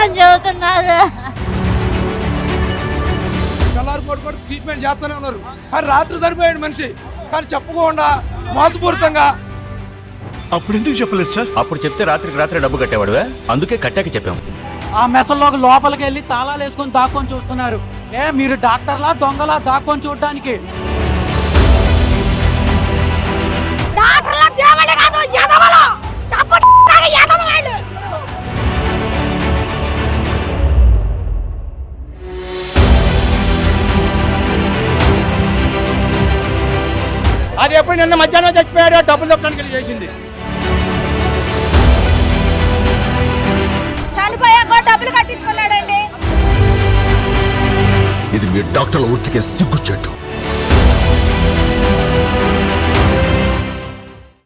ఉండని చెబుతున్నారు. కల్లారిపోటు కూడా ట్రీట్మెంట్ చేస్తూనే ఉన్నారు, కానీ రాత్రి సరిపోయాడు మనిషి, కానీ చెప్పకుండా మోసపూరితంగా. అప్పుడు ఎందుకు చెప్పలేదు సార్? అప్పుడు చెప్తే రాత్రికి రాత్రి డబ్బు కట్టేవాడువే, అందుకే కట్టాక చెప్పాం. ఆ మెసల్లోకి లోపలికి వెళ్ళి తాళాలు వేసుకొని దాక్కొని చూస్తున్నారు. మీరు డాక్టర్లా దొంగలా దాక్కొని చూడడానికి? అది ఎప్పుడు నిన్న మధ్యాహ్నం చచ్చిపోయాడు, డబ్బులు దొక్కడానికి చేసింది. చనిపోయాక డబ్బులు కట్టించుకున్నాడండి. ఇది మీ డాక్టర్ల వృత్తికే సిగ్గుచేటు.